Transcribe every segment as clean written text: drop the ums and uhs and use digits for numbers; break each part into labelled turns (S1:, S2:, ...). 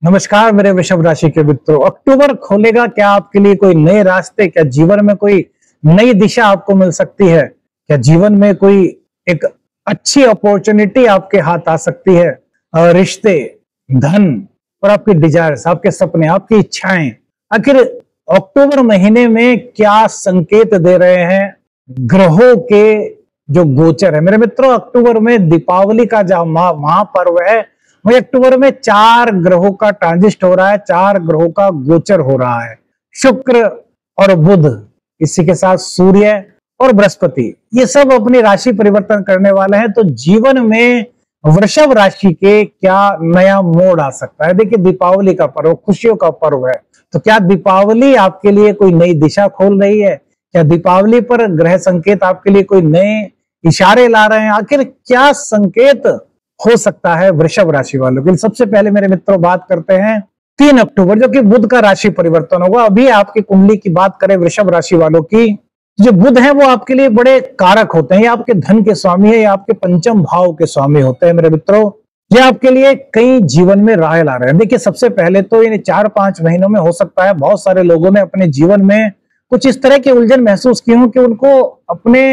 S1: नमस्कार मेरे वृषभ राशि के मित्रों। अक्टूबर खोलेगा क्या आपके लिए कोई नए रास्ते? क्या जीवन में कोई नई दिशा आपको मिल सकती है? क्या जीवन में कोई एक अच्छी अपॉर्चुनिटी आपके हाथ आ सकती है? रिश्ते, धन और आपके डिजायर्स, आपके सपने, आपकी इच्छाएं आखिर अक्टूबर महीने में क्या संकेत दे रहे हैं ग्रहों के जो गोचर है? मेरे मित्रों, अक्टूबर में दीपावली का जो महापर्व है, वही अक्टूबर में 4 ग्रहों का ट्रांजिट हो रहा है, 4 ग्रहों का गोचर हो रहा है। शुक्र और बुध, इसी के साथ सूर्य और बृहस्पति, ये सब अपनी राशि परिवर्तन करने वाले हैं। तो जीवन में वृषभ राशि के क्या नया मोड़ आ सकता है? देखिए, दीपावली का पर्व खुशियों का पर्व है, तो क्या दीपावली आपके लिए कोई नई दिशा खोल रही है? क्या दीपावली पर ग्रह संकेत आपके लिए कोई नए इशारे ला रहे हैं? आखिर क्या संकेत हो सकता है वृषभ राशि वालों के लिए? सबसे पहले मेरे मित्रों बात करते हैं 3 अक्टूबर, जो कि बुध का राशि परिवर्तन होगा। अभी आपकी कुंडली की बात करें वृषभ राशि वालों की, जो बुध है वो आपके लिए बड़े कारक होते हैं। ये आपके धन के स्वामी है, ये आपके पंचम भाव के स्वामी होते हैं मेरे मित्रों। ये आपके लिए कई जीवन में राह ला रहे हैं। देखिए, सबसे पहले तो इन 4-5 महीनों में हो सकता है बहुत सारे लोगों ने अपने जीवन में कुछ इस तरह की उलझन महसूस की हो कि उनको अपने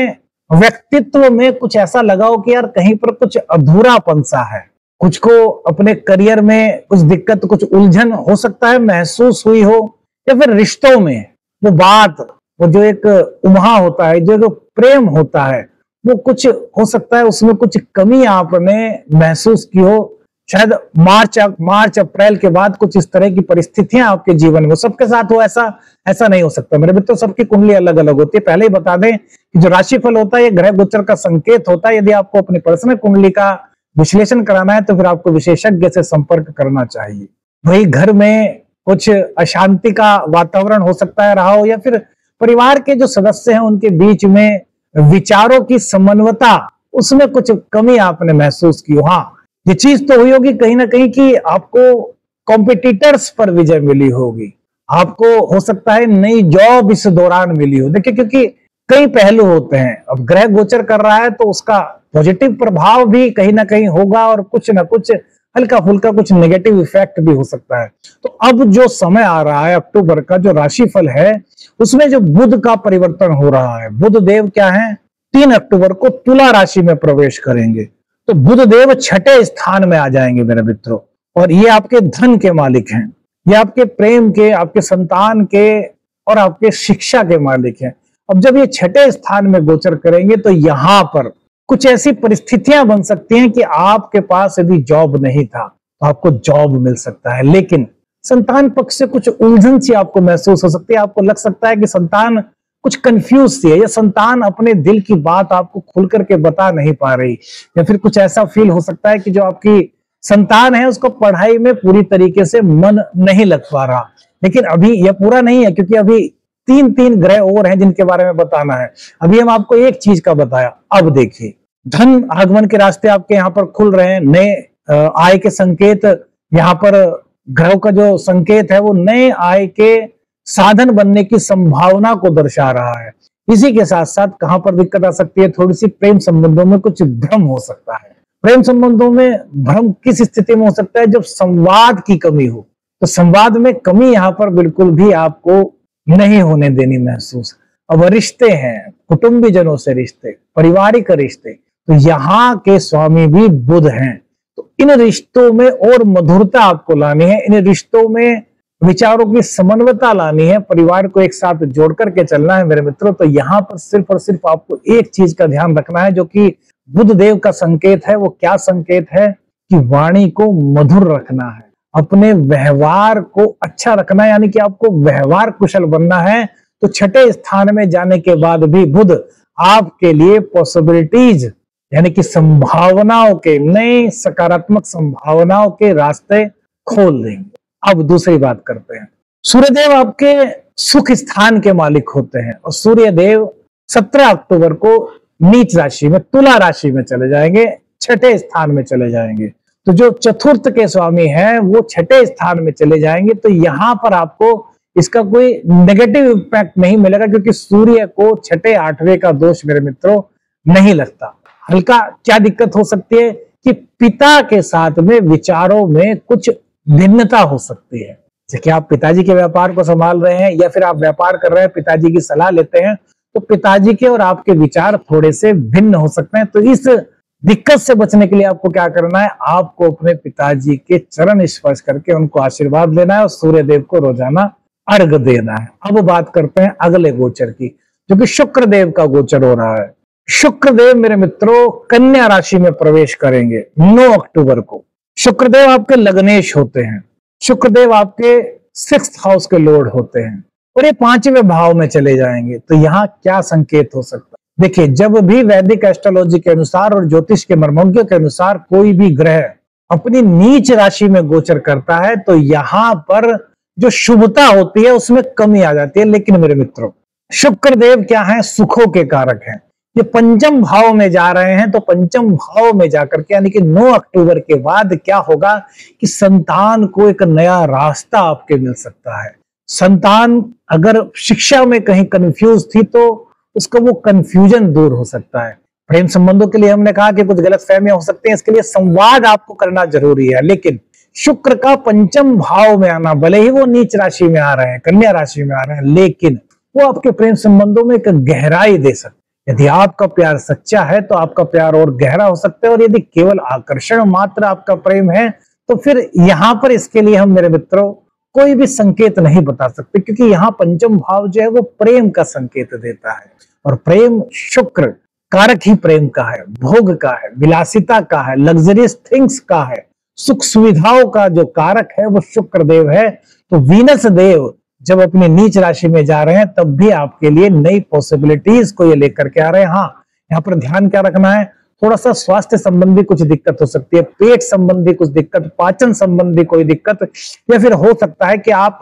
S1: व्यक्तित्व में कुछ ऐसा लगा हो कि यार कहीं पर कुछ अधूरापन सा है, कुछ को अपने करियर में कुछ दिक्कत, कुछ उलझन हो सकता है महसूस हुई हो, या फिर रिश्तों में वो बात, वो जो एक उम्हा होता है, जो प्रेम होता है, वो कुछ हो सकता है उसमें कुछ कमी आपने महसूस की हो। शायद मार्च अप्रैल के बाद कुछ इस तरह की परिस्थितियां आपके जीवन में, सबके साथ हो ऐसा नहीं हो सकता मेरे मित्रों। सबकी कुंडली अलग अलग होती है। पहले ही बता दें कि जो राशिफल होता है ये ग्रह गोचर का संकेत होता है। यदि आपको अपनी पर्सनल कुंडली का विश्लेषण कराना है तो फिर आपको विशेषज्ञ से संपर्क करना चाहिए। वही घर में कुछ अशांति का वातावरण हो सकता है रहा हो, या फिर परिवार के जो सदस्य हैं उनके बीच में विचारों की समन्वयता, उसमें कुछ कमी आपने महसूस की हो। हाँ, ये चीज तो हुई होगी कहीं ना कहीं कि आपको कॉम्पिटिटर्स पर विजय मिली होगी, आपको हो सकता है नई जॉब इस दौरान मिली हो। देखिए, क्योंकि कई पहलू होते हैं। अब ग्रह गोचर कर रहा है तो उसका पॉजिटिव प्रभाव भी कहीं ना कहीं होगा, और कुछ ना कुछ हल्का फुल्का कुछ नेगेटिव इफेक्ट भी हो सकता है। तो अब जो समय आ रहा है अक्टूबर का, जो राशिफल है उसमें जो बुध का परिवर्तन हो रहा है, बुध देव क्या है 3 अक्टूबर को तुला राशि में प्रवेश करेंगे। तो बुध देव 6ठे स्थान में आ जाएंगे मेरे मित्रों, और ये आपके धन के मालिक हैं, ये आपके प्रेम के, आपके संतान के और आपके शिक्षा के मालिक हैं। अब जब ये 6ठे स्थान में गोचर करेंगे तो यहां पर कुछ ऐसी परिस्थितियां बन सकती हैं कि आपके पास यदि जॉब नहीं था तो आपको जॉब मिल सकता है, लेकिन संतान पक्ष से कुछ उलझन सी आपको महसूस हो सकती है। आपको लग सकता है कि संतान कुछ कंफ्यूज सी है, या संतान अपने दिल की बात आपको खुल करके बता नहीं पा रही, या फिर कुछ ऐसा फील हो सकता है कि जो आपकी संतान है उसको पढ़ाई में पूरी तरीके से मन नहीं लग पा रहा। लेकिन अभी यह पूरा नहीं है, क्योंकि अभी 3 ग्रह और हैं जिनके बारे में बताना है। अभी हम आपको एक चीज का बताया। अब देखिए, धन आगमन के रास्ते आपके यहाँ पर खुल रहे हैं, नए आय के संकेत, यहाँ पर ग्रहों का जो संकेत है वो नए आय के साधन बनने की संभावना को दर्शा रहा है। इसी के साथ साथ कहां पर दिक्कत आ सकती है, थोड़ी सी प्रेम संबंधों में कुछ भ्रम हो सकता है। प्रेम संबंधों में भ्रम किस स्थिति में हो सकता है? जब संवाद की कमी हो। तो संवाद में कमी यहाँ पर बिल्कुल भी आपको नहीं होने देनी महसूस। अब रिश्ते हैं, कुटुंबीजनों से रिश्ते, पारिवारिक रिश्ते, तो यहाँ के स्वामी भी बुध हैं। तो इन रिश्तों में और मधुरता आपको लानी है, इन रिश्तों में विचारों की समन्वयता लानी है, परिवार को एक साथ जोड़ करके चलना है मेरे मित्रों। तो यहाँ पर सिर्फ और सिर्फ आपको एक चीज का ध्यान रखना है, जो कि बुध देव का संकेत है। वो क्या संकेत है कि वाणी को मधुर रखना है, अपने व्यवहार को अच्छा रखना है, यानी कि आपको व्यवहार कुशल बनना है। तो 6ठे स्थान में जाने के बाद भी बुध आपके लिए पॉसिबिलिटीज, यानी कि संभावनाओं के, नए सकारात्मक संभावनाओं के रास्ते खोल देंगे। अब दूसरी बात करते हैं। सूर्यदेव आपके सुख स्थान के मालिक होते हैं, और सूर्यदेव 17 अक्टूबर को नीच राशि में, तुला राशि में चले जाएंगे, 6ठे स्थान में चले जाएंगे। तो जो चतुर्थ के स्वामी हैं वो 6ठे स्थान में चले जाएंगे। तो यहां पर आपको इसका कोई नेगेटिव इंपैक्ट नहीं मिलेगा, क्योंकि सूर्य को 6ठे 8वें का दोष मेरे मित्रों नहीं लगता। हल्का क्या दिक्कत हो सकती है कि पिता के साथ में विचारों में कुछ भिन्नता हो सकती है। जैसे कि आप पिताजी के व्यापार को संभाल रहे हैं या फिर आप व्यापार कर रहे हैं, पिताजी की सलाह लेते हैं, तो पिताजी के और आपके विचार थोड़े से भिन्न हो सकते हैं। तो इस दिक्कत से बचने के लिए आपको क्या करना है, आपको अपने पिताजी के चरण स्पर्श करके उनको आशीर्वाद लेना है और सूर्य देव को रोजाना अर्घ देना है। अब बात करते हैं अगले गोचर की, जो कि शुक्र देव का गोचर हो रहा है। शुक्र देव मेरे मित्रों कन्या राशि में प्रवेश करेंगे 9 अक्टूबर को। शुक्रदेव आपके लग्नेश होते हैं, शुक्रदेव आपके 6th हाउस के लॉर्ड होते हैं और ये 5वें भाव में चले जाएंगे। तो यहाँ क्या संकेत हो सकता है? देखिए, जब भी वैदिक एस्ट्रोलॉजी के अनुसार और ज्योतिष के मर्मज्ञों के अनुसार कोई भी ग्रह अपनी नीच राशि में गोचर करता है तो यहाँ पर जो शुभता होती है उसमें कमी आ जाती है। लेकिन मेरे मित्रों, शुक्रदेव क्या है? सुखों के कारक हैं। ये पंचम भाव में जा रहे हैं, तो पंचम भाव में जाकर के यानी कि 9 अक्टूबर के बाद क्या होगा कि संतान को एक नया रास्ता आपके मिल सकता है। संतान अगर शिक्षा में कहीं कंफ्यूज थी तो उसका वो कंफ्यूजन दूर हो सकता है। प्रेम संबंधों के लिए हमने कहा कि कुछ गलतफहमियां हो सकती हैं, इसके लिए संवाद आपको करना जरूरी है। लेकिन शुक्र का पंचम भाव में आना, भले ही वो नीच राशि में आ रहे हैं, कन्या राशि में आ रहे हैं, लेकिन वो आपके प्रेम संबंधों में एक गहराई दे सकते। यदि आपका प्यार सच्चा है तो आपका प्यार और गहरा हो सकता है, और यदि केवल आकर्षण मात्र आपका प्रेम है तो फिर यहाँ पर इसके लिए हम मेरे मित्रों कोई भी संकेत नहीं बता सकते, क्योंकि यहाँ पंचम भाव जो है वो प्रेम का संकेत देता है। और प्रेम शुक्र कारक ही प्रेम का है, भोग का है, विलासिता का है, लग्जरियस थिंग्स का है, सुख सुविधाओं का जो कारक है वो शुक्र देव है। तो वीनस देव जब अपनी नीच राशि में जा रहे हैं तब भी आपके लिए नई पॉसिबिलिटीज को ये लेकर के आ रहे हैं। हाँ, यहाँ पर ध्यान क्या रखना है, थोड़ा सा स्वास्थ्य संबंधी कुछ दिक्कत हो सकती है, पेट संबंधी कुछ दिक्कत, पाचन संबंधी कोई दिक्कत, या फिर हो सकता है कि आप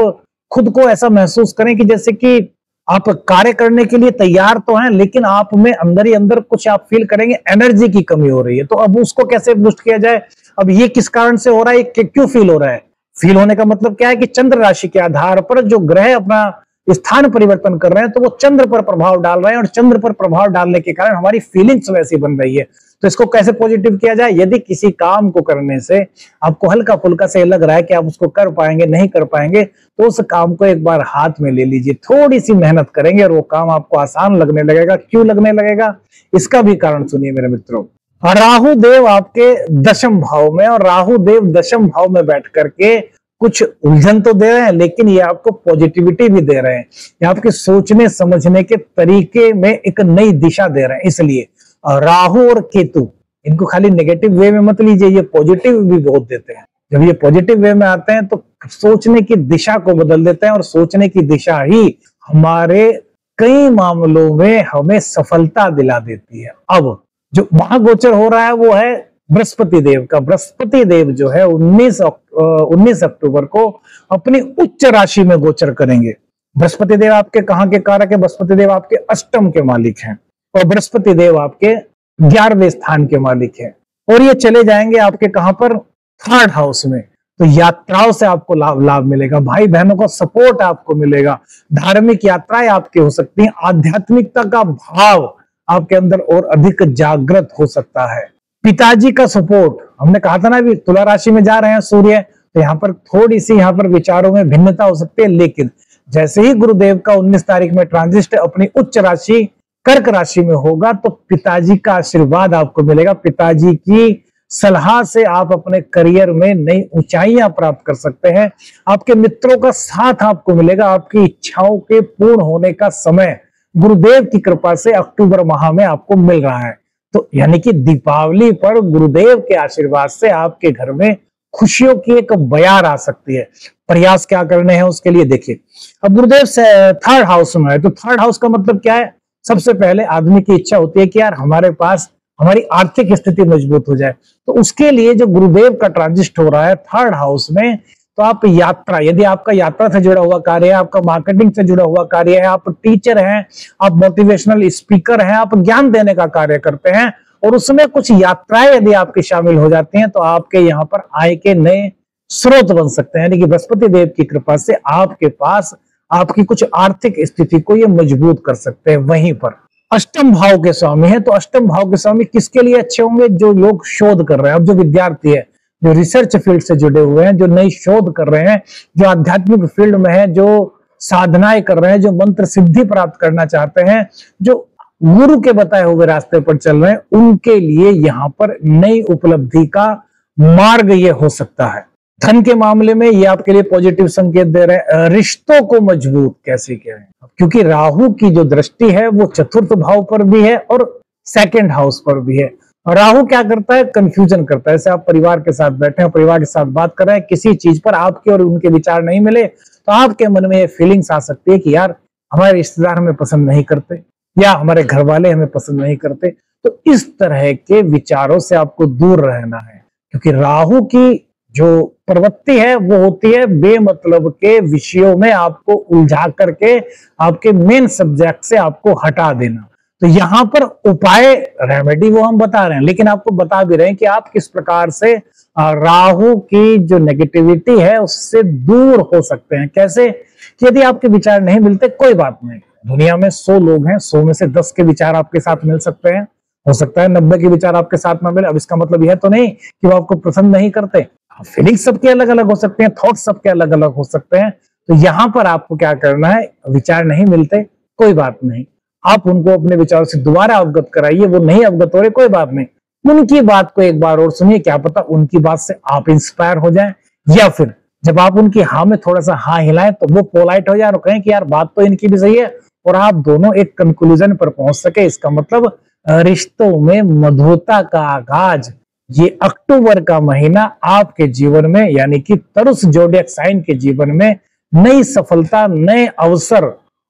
S1: खुद को ऐसा महसूस करें कि जैसे कि आप कार्य करने के लिए तैयार तो हैं, लेकिन आप में अंदर ही अंदर कुछ आप फील करेंगे एनर्जी की कमी हो रही है। तो अब उसको कैसे बूस्ट किया जाए? अब ये किस कारण से हो रहा है, क्यों फील हो रहा है? फील होने का मतलब क्या है कि चंद्र राशि के आधार पर जो ग्रह अपना स्थान परिवर्तन कर रहे हैं तो वो चंद्र पर प्रभाव डाल रहे हैं, और चंद्र पर प्रभाव डालने के कारण हमारी फीलिंग्स वैसी बन रही है। तो इसको कैसे पॉजिटिव किया जाए? यदि किसी काम को करने से आपको हल्का फुल्का से लग रहा है कि आप उसको कर पाएंगे, नहीं कर पाएंगे, तो उस काम को एक बार हाथ में ले लीजिए, थोड़ी सी मेहनत करेंगे और वो काम आपको आसान लगने लगेगा। क्यों लगने लगेगा? इसका भी कारण सुनिए मेरे मित्रों। राहु देव आपके 10th भाव में, और राहु देव 10th भाव में बैठ करके कुछ उलझन तो दे रहे हैं, लेकिन ये आपको पॉजिटिविटी भी दे रहे हैं, ये आपके सोचने समझने के तरीके में एक नई दिशा दे रहे हैं। इसलिए राहु और केतु, इनको खाली नेगेटिव वे में मत लीजिए, ये पॉजिटिव भी बहुत देते हैं। जब ये पॉजिटिव वे में आते हैं तो सोचने की दिशा को बदल देते हैं, और सोचने की दिशा ही हमारे कई मामलों में हमें सफलता दिला देती है। अब जो महागोचर हो रहा है वो है बृहस्पति देव का। बृहस्पति देव जो है 19 अक्टूबर को अपनी उच्च राशि में गोचर करेंगे। बृहस्पति देव आपके कहाँ के कारक है? बृहस्पति देव आपके अष्टम के मालिक हैं, और बृहस्पति देव आपके 11वें स्थान के मालिक हैं, और ये चले जाएंगे आपके कहां पर? 3rd हाउस में। तो यात्राओं से आपको लाभ मिलेगा, भाई बहनों का सपोर्ट आपको मिलेगा, धार्मिक यात्राएं आपकी हो सकती हैं, आध्यात्मिकता का भाव आपके अंदर और अधिक जागृत हो सकता है। पिताजी का सपोर्ट, हमने कहा था ना अभी तुला राशि में जा रहे हैं सूर्य, तो यहाँ पर थोड़ी सी यहाँ पर विचारों में भिन्नता हो सकती है। लेकिन जैसे ही गुरुदेव का 19 तारीख में ट्रांजिट अपनी उच्च राशि कर्क राशि में होगा तो पिताजी का आशीर्वाद आपको मिलेगा। पिताजी की सलाह से आप अपने करियर में नई ऊंचाइयां प्राप्त कर सकते हैं। आपके मित्रों का साथ आपको मिलेगा। आपकी इच्छाओं के पूर्ण होने का समय गुरुदेव की कृपा से अक्टूबर माह में आपको मिल रहा है। तो यानी कि दीपावली पर गुरुदेव के आशीर्वाद से आपके घर में खुशियों की एक बयार आ सकती है। प्रयास क्या करने हैं उसके लिए देखिए। अब गुरुदेव से 3rd हाउस में है, तो 3rd हाउस का मतलब क्या है? सबसे पहले आदमी की इच्छा होती है कि यार हमारे पास हमारी आर्थिक स्थिति मजबूत हो जाए। तो उसके लिए जो गुरुदेव का ट्रांजिट हो रहा है 3rd हाउस में, तो आप यात्रा, यदि आपका यात्रा से जुड़ा हुआ कार्य है, आपका मार्केटिंग से जुड़ा हुआ कार्य है, आप टीचर हैं, आप मोटिवेशनल स्पीकर हैं, आप ज्ञान देने का कार्य करते हैं, और उसमें कुछ यात्राएं यदि आपकी शामिल हो जाती हैं तो आपके यहाँ पर आय के नए स्रोत बन सकते हैं। यानी कि बृहस्पति देव की कृपा से आपके पास आपकी कुछ आर्थिक स्थिति को ये मजबूत कर सकते हैं। वहीं पर अष्टम भाव के स्वामी है, तो अष्टम भाव के स्वामी किसके लिए अच्छे होंगे? जो लोग शोध कर रहे हैं। अब जो विद्यार्थी है, जो रिसर्च फील्ड से जुड़े हुए हैं, जो नई शोध कर रहे हैं, जो आध्यात्मिक फील्ड में है, जो साधनाएं कर रहे हैं, जो मंत्र सिद्धि प्राप्त करना चाहते हैं, जो गुरु के बताए हुए रास्ते पर चल रहे हैं, उनके लिए यहाँ पर नई उपलब्धि का मार्ग ये हो सकता है। धन के मामले में ये आपके लिए पॉजिटिव संकेत दे रहे हैं। रिश्तों को मजबूत कैसे करें, क्योंकि राहु की जो दृष्टि है वो चतुर्थ भाव पर भी है और सेकंड हाउस पर भी है। राहु क्या करता है, कंफ्यूजन करता है। जैसे आप परिवार के साथ बैठे हैं, परिवार के साथ बात कर रहे हैं, किसी चीज पर आपके और उनके विचार नहीं मिले, तो आपके मन में ये फीलिंग्स आ सकती है कि यार हमारे रिश्तेदार हमें पसंद नहीं करते या हमारे घर वाले हमें पसंद नहीं करते। तो इस तरह के विचारों से आपको दूर रहना है, क्योंकि राहु की जो प्रवृत्ति है वो होती है बेमतलब के विषयों में आपको उलझा करके आपके मेन सब्जेक्ट से आपको हटा देना। तो यहाँ पर उपाय, रेमेडी वो हम बता रहे हैं, लेकिन आपको बता भी रहे हैं कि आप किस प्रकार से राहु की जो नेगेटिविटी है उससे दूर हो सकते हैं। कैसे कि यदि आपके विचार नहीं मिलते, कोई बात नहीं, दुनिया में 100 लोग हैं, 100 में से 10 के विचार आपके साथ मिल सकते हैं, हो सकता है 90 के विचार आपके साथ ना मिले। अब इसका मतलब यह तो नहीं कि वो आपको पसंद नहीं करते। फीलिंग्स सबके अलग अलग हो सकते हैं, थॉट्स सबके अलग अलग हो सकते हैं। तो यहाँ पर आपको क्या करना है, विचार नहीं मिलते कोई बात नहीं, आप उनको अपने विचारों से दोबारा अवगत कराइए। वो नहीं अवगत हो रहे, कोई बात नहीं, उनकी बात को एक बार और सुनिए, क्या पता उनकी बात से आप इंस्पायर हो जाएं, या फिर जब आप उनकी हाँ में थोड़ा सा हाँ हिलाएं तो वो पोलाइट हो जाए और कहें कि यार बात तो इनकी भी सही है, और आप दोनों एक कंक्लूजन पर पहुंच सके। इसका मतलब रिश्तों में मधुरता का आगाज ये अक्टूबर का महीना आपके जीवन में, यानी कि तरुस जोडियक साइन के जीवन में नई सफलता, नए अवसर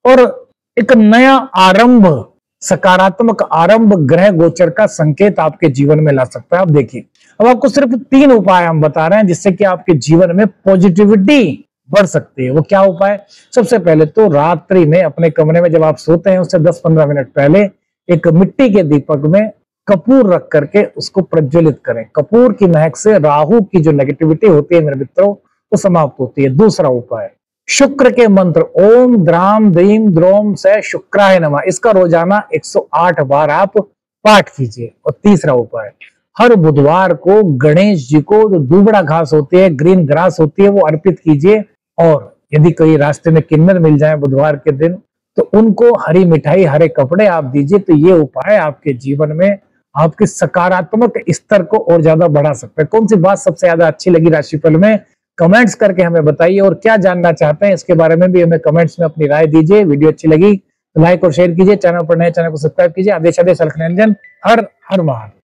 S1: और एक नया आरंभ, सकारात्मक आरंभ ग्रह गोचर का संकेत आपके जीवन में ला सकता है। आप देखिए, अब आपको सिर्फ 3 उपाय हम बता रहे हैं जिससे कि आपके जीवन में पॉजिटिविटी बढ़ सकती है। वो क्या उपाय? सबसे पहले तो रात्रि में अपने कमरे में जब आप सोते हैं उससे 10-15 मिनट पहले एक मिट्टी के दीपक में कपूर रख करके उसको प्रज्वलित करें। कपूर की महक से राहु की जो नेगेटिविटी होती है मेरे मित्रों वो समाप्त होती है। दूसरा उपाय, शुक्र के मंत्र ओम द्राम द्रीम द्रोम से शुक्राय नमः, इसका रोजाना 108 बार आप पाठ कीजिए। और तीसरा उपाय, हर बुधवार को गणेश जी को जो दुबड़ा घास होती है, ग्रीन ग्रास होती है, वो अर्पित कीजिए। और यदि कोई रास्ते में किन्नर मिल जाए बुधवार के दिन तो उनको हरी मिठाई, हरे कपड़े आप दीजिए। तो ये उपाय आपके जीवन में आपके सकारात्मक स्तर को और ज्यादा बढ़ा सकता है। कौन सी बात सबसे ज्यादा अच्छी लगी राशिफल में, कमेंट्स करके हमें बताइए। और क्या जानना चाहते हैं इसके बारे में भी हमें कमेंट्स में अपनी राय दीजिए। वीडियो अच्छी लगी तो लाइक और शेयर कीजिए, चैनल पर नए चैनल को सब्सक्राइब कीजिए। आदेश अलख निरंजन, हर हर महादेव।